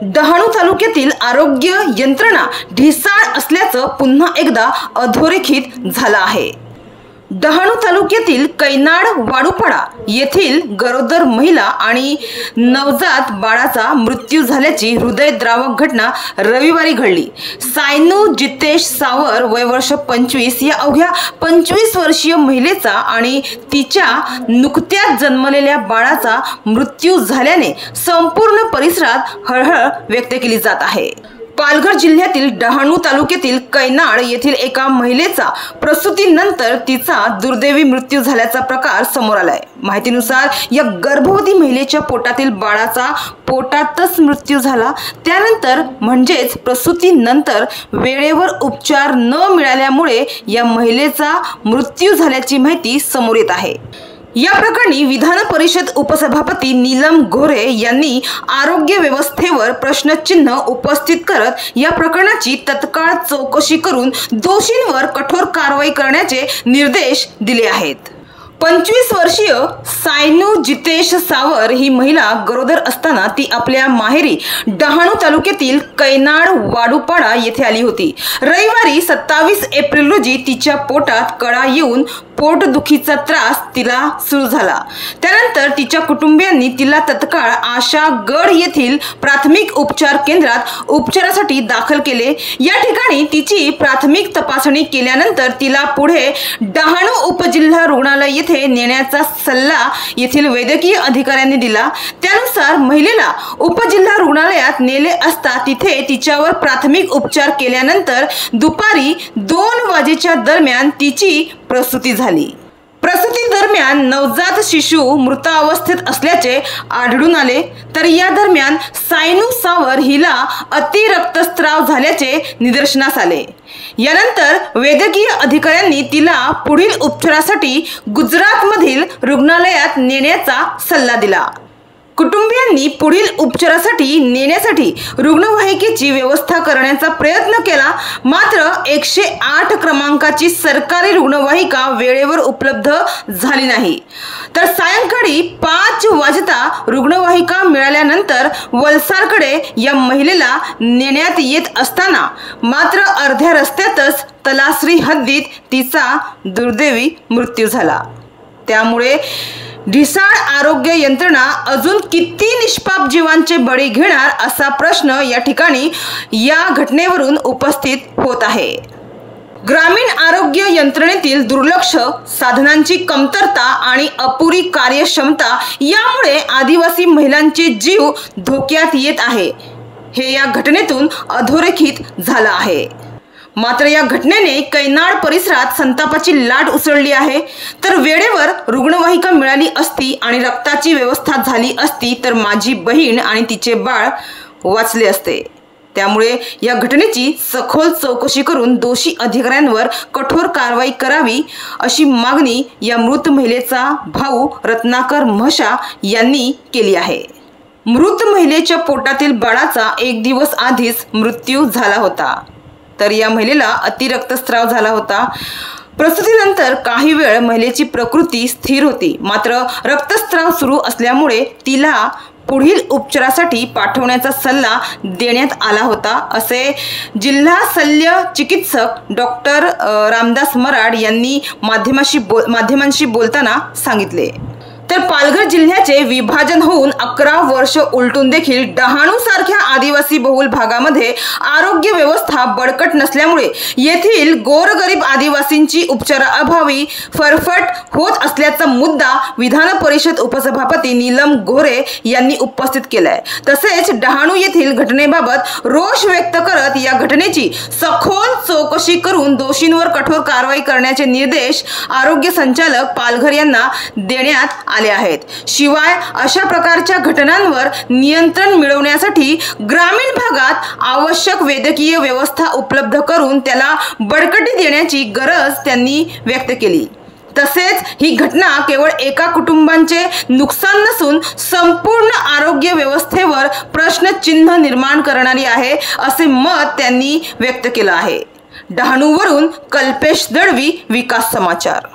डहाणू तालुक्यातील आरोग्य यंत्रणा ढिसाळ असल्याचं पुन्हा एकदा अधोरेखित झालं आहे। डहाणू तालुक्यातील कैनाड वाडूपाडा येथील गरोदर महिला आणि नवजात बाळाचा मृत्यू झाल्याची हृदयद्रावक घटना रविवारी घडली। सायनू जितेश सावर वय वर्ष 25 या अवघ्या 25 वर्षीय महिलेचा आणि तिच्या नुकत्याच जन्मलेल्या बाळाचा मृत्यू झाल्याने संपूर्ण परिसरात हळहळ व्यक्त केली जात आहे। पालघर जिल्ह्यातील डहाणू तालुक्यातील कैनाड येथील एका महिलेचा प्रसूतीनंतर तिचा दुर्दैवी मृत्यू झाल्याचा प्रकार समोर आलाय। माहितीनुसार या गर्भवती महिलेच्या पोटातील बाळाचा पोटातच मृत्यू झाला। त्यानंतर म्हणजेच प्रसूतीनंतर वेळेवर उपचार न मिळाल्यामुळे या महिलेचा मृत्यू झाल्याची माहिती समोर येत आहे। या प्रकरणी विधान परिषद उपसभापती नीलम गोरे यांनी आरोग्य व्यवस्थेवर प्रश्नचिन्ह उपस्थित करत या प्रकरणाची तत्काळ चौकशी करून दोषींवर कठोर कारवाई करण्याचे निर्देश दिले आहेत। 25 वर्षीय सायनू जितेश सावर ही महिला गरोदर असताना ती आपल्या माहेरी डहाणू तालुक्यातील कैनाड वाडूपाडा येथे आली होती। रविवारी 27 एप्रिल रोजी तिच्या पोटात कळा येऊन पोटदुखीचा त्रास तिला सुरू झाला। त्यानंतर तिच्या कुटुंबियांनी तिला तत्काळ आशागड येथील प्राथमिक उपचार केंद्रात उपचारासाठी दाखल केले। या ठिकाणी तिची प्राथमिक तपासणी केल्यानंतर तिला पुढे डहाणू उपजिल्हा रुग्णालय येथे नेण्याचा सल्ला येथील वैद्यकीय अधिकाऱ्यांनी दिला। त्यानुसार महिलेला उपजिल्हा रुग्णालयात नेले असता तिथे तिच्यावर प्राथमिक उपचार केल्यानंतर दुपारी 2 वाजेच्या दरम्यान तिची प्रसूती झाली। प्रसूती दरम्यान नवजात शिशु मृतावस्थेत असल्याचे आढळून आले। तर या दरम्यान सायनू सावर हिला अति रक्तस्राव झाल्याचे निदर्शनास आले। यानंतर वैद्यकीय अधिकाऱ्यांनी तिला पुढील उपचारासाठी गुजरातमधील रुग्णालयात नेण्याचा सल्ला दिला। कुटुंबियांनी पुढील उपचारासाठी नेण्यासाठी रुग्णवाहिकेची व्यवस्था करण्याचा प्रयत्न केला, मात्र 108 क्रमांकाची सरकारी रुग्णवाहिका वेळेवर उपलब्ध झाली नाही। तर सायंकाळी 5 वाजता रुग्णवाहिका मिळाल्यानंतर वलसाडकडे या महिलेला नेण्यात येत असताना मात्र अर्ध्या रस्त्यातच तलासरी हद्दीत तिचा दुर्दैवी मृत्यू झाला। त्यामुळे ढिसाळ आरोग्य यंत्रणा अजून किती निष्पाप जीवांचे बळी घेणार असा प्रश्न या ठिकाणी या घटनेवरून उपस्थित होत आहे। ग्रामीण आरोग्य यंत्रणेतील दुर्लक्ष, साधनांची कमतरता आणि अपुरी कार्यक्षमता यामुळे आदिवासी महिलांचे जीव धोक्यात येत आहे, हे या घटनेतून अधोरेखित झालं आहे। मात्र या घटनेने कैनाड परिसरात संतापाची लाट उसळली आहे। तर वेळेवर रुग्णवाहिका मिळाली असती आणि रक्ताची व्यवस्था झाली असती तर माझी बहीण आणि तिचे बाळ वाचले असते। त्यामुळे या घटनेची सखोल चौकशी करून दोषी अधिकाऱ्यांवर कठोर कारवाई करावी अशी मागणी या मृत महिलेचा भाऊ रत्नाकर म्हशा यांनी केली आहे। मृत महिलेच्या पोटातील बाळाचा 1 दिवस आधीच मृत्यू झाला होता। तर या महिलेला अति रक्तस्राव झाला होता। प्रसूतीनंतर काही वेळ महिलेची प्रकृती स्थिर होती, मात्र रक्तस्राव सुरू असल्यामुळे तिला पुढील उपचारासाठी पाठवण्याचा सल्ला देण्यात आला होता, असे जिल्हा शल्य चिकित्सक डॉक्टर रामदास मराड यांनी माध्यमांशी बोलताना सांगितले। तर पालघर जिल्ह्याचे विभाजन होऊन 11 वर्ष उलटून देखील डहाणू सारख्या आदिवासी बहुल भागामध्ये आरोग्य व्यवस्था बळकट नसल्यामुळे येथील गोरगरीब आदिवासींची उपचाराअभावी फरफट होत असल्याचा मुद्दा विधान परिषद उपसभापती नीलम गोरे यांनी उपस्थित केलाय। तसेच डहाणू येथील घटनेबाबत रोष व्यक्त करत या घटनेची सखोल चौकशी करून दोषींवर कठोर कारवाई करण्याचे निर्देश आरोग्य संचालक पालघर यांना देण्यात आले आहेत। शिवाय अशा प्रकारच्या घटनांवर नियंत्रण मिळवण्यासाठी ग्रामीण भागात आवश्यक वैद्यकीय व्यवस्था उपलब्ध करून त्याला बळकटी देण्याची गरज त्यांनी व्यक्त केली। तसेच ही घटना केवळ एका कुटुंबाचे नुकसान नसून संपूर्ण आरोग्य व्यवस्थेवर प्रश्नचिन्ह निर्माण करणारी आहे, असे मत त्यांनी व्यक्त केले आहे। डहाणूवरून कल्पेश दळवी, विकास समाचार।